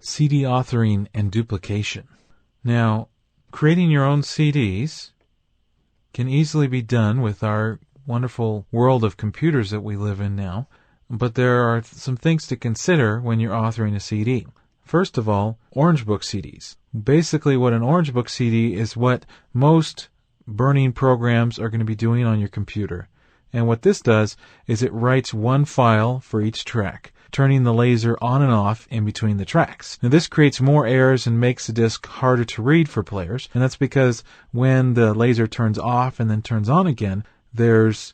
CD authoring and duplication. Now, creating your own CDs can easily be done with our wonderful world of computers that we live in now, but there are some things to consider when you're authoring a CD. First of all, Orange Book CDs. Basically, what an Orange Book CD is what most burning programs are going to be doing on your computer. And what this does is it writes one file for each track, turning the laser on and off in between the tracks. Now this creates more errors and makes the disc harder to read for players, and that's because when the laser turns off and then turns on again, there's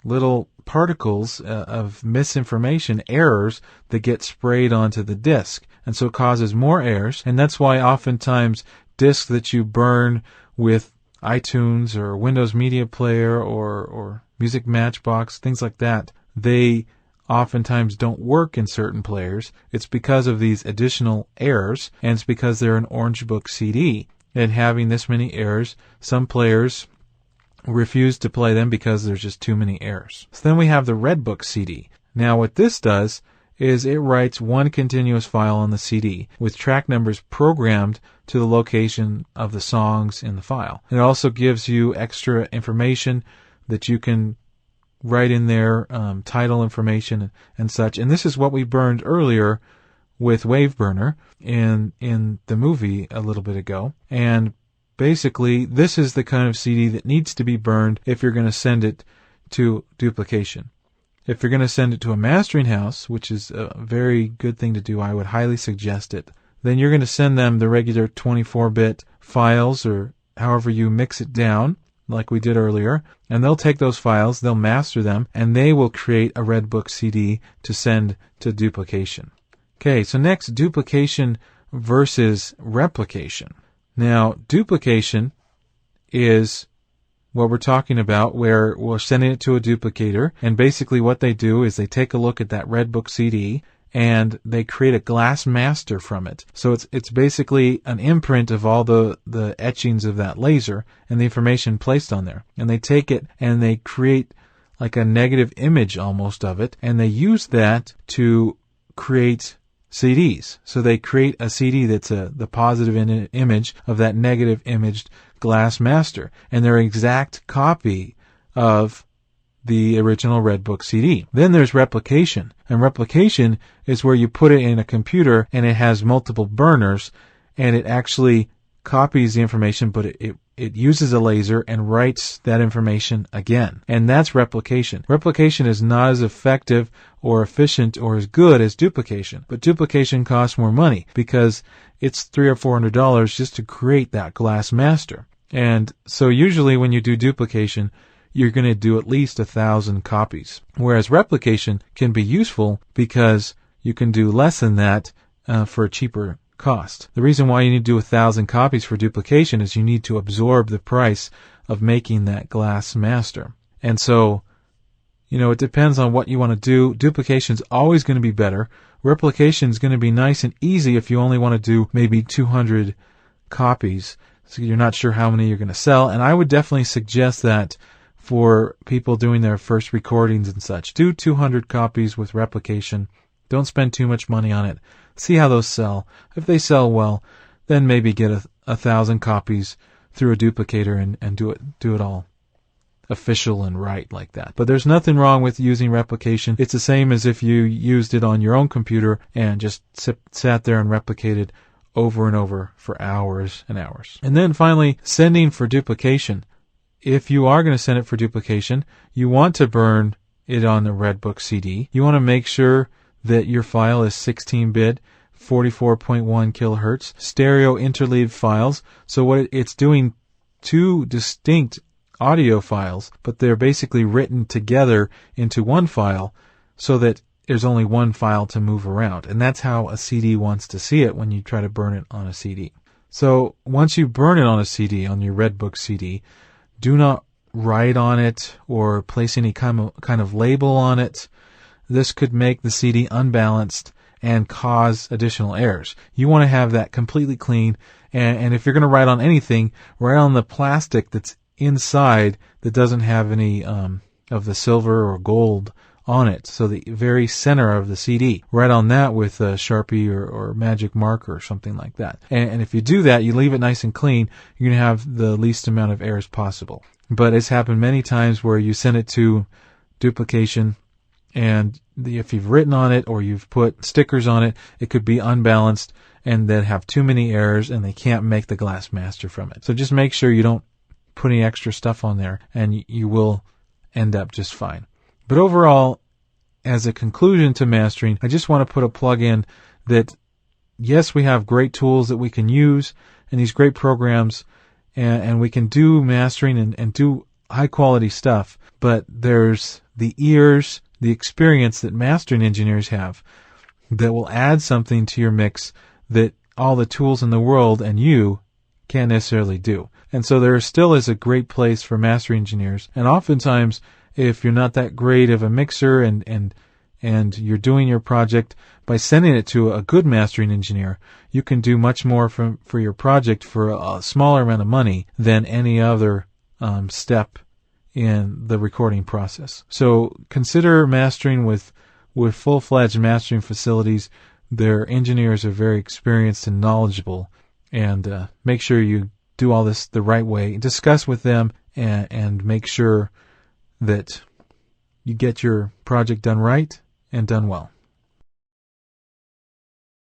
little particles of misinformation, errors, that get sprayed onto the disc, and so it causes more errors. And that's why oftentimes discs that you burn with iTunes or Windows Media Player or Music Matchbox, things like that, they oftentimes don't work in certain players. It's because of these additional errors, and it's because they're an Orange Book CD. And having this many errors, some players refuse to play them because there's just too many errors. So then we have the Red Book CD. Now what this does is it writes one continuous file on the CD with track numbers programmed to the location of the songs in the file. It also gives you extra information that you can write in there, title information and such. And this is what we burned earlier with Wave Burner in the movie a little bit ago. And basically, this is the kind of CD that needs to be burned if you're going to send it to duplication. If you're going to send it to a mastering house, which is a very good thing to do, I would highly suggest it, then you're going to send them the regular 24-bit files or however you mix it down, like we did earlier, and they'll take those files, they'll master them, and they will create a Red Book CD to send to duplication. Okay, so next, duplication versus replication. Now, duplication is what we're talking about, where we're sending it to a duplicator, and basically what they do is they take a look at that Red Book CD and they create a glass master from it. So it's basically an imprint of all the etchings of that laser and the information placed on there. And they take it and they create like a negative image almost of it, and they use that to create CDs. So they create a CD that's the positive image of that negative imaged glass master, and they're an exact copy of the original Red Book CD. Then there's replication, and replication is where you put it in a computer and it has multiple burners, and it actually copies the information, but it uses a laser and writes that information again. And that's replication. Replication is not as effective or efficient or as good as duplication, but duplication costs more money because it's $300 or $400 just to create that glass master. And so usually when you do duplication, you're going to do at least 1,000 copies. Whereas replication can be useful because you can do less than that for a cheaper cost. The reason why you need to do 1,000 copies for duplication is you need to absorb the price of making that glass master. And so, it depends on what you want to do. Duplication is always going to be better. Replication is going to be nice and easy if you only want to do maybe 200 copies. So you're not sure how many you're going to sell. And I would definitely suggest that for people doing their first recordings and such. Do 200 copies with replication. Don't spend too much money on it. See how those sell. If they sell well, then maybe get 1,000 copies through a duplicator and do it all official and right like that. But there's nothing wrong with using replication. It's the same as if you used it on your own computer and just sat there and replicated over and over for hours and hours. And then finally, sending for duplication. If you are going to send it for duplication, you want to burn it on the Red Book CD. You want to make sure that your file is 16-bit, 44.1 kilohertz, stereo interleaved files. So what it's doing, two distinct audio files, but they're basically written together into one file so that there's only one file to move around. And that's how a CD wants to see it when you try to burn it on a CD. So once you burn it on a CD, on your Red Book CD, do not write on it or place any kind of label on it. This could make the CD unbalanced and cause additional errors. You want to have that completely clean, and if you're going to write on anything, write on the plastic that's inside that doesn't have any of the silver or gold on it, so the very center of the CD. Write on that with a Sharpie or magic marker or something like that. And if you do that, you leave it nice and clean, you're going to have the least amount of errors possible. But it's happened many times where you send it to duplication, and if you've written on it or you've put stickers on it, it could be unbalanced and then have too many errors, and they can't make the glass master from it. So just make sure you don't put any extra stuff on there, and you will end up just fine. But overall, as a conclusion to mastering, I just want to put a plug in that yes, we have great tools that we can use and these great programs, and we can do mastering and do high quality stuff, but there's the ears, the experience that mastering engineers have that will add something to your mix that all the tools in the world and you can't necessarily do. And so there still is a great place for mastering engineers, and oftentimes if you're not that great of a mixer and you're doing your project, by sending it to a good mastering engineer, you can do much more for your project for a smaller amount of money than any other step in the recording process. So consider mastering with full-fledged mastering facilities. Their engineers are very experienced and knowledgeable, and make sure you do all this the right way. Discuss with them and make sure that you get your project done right and done well.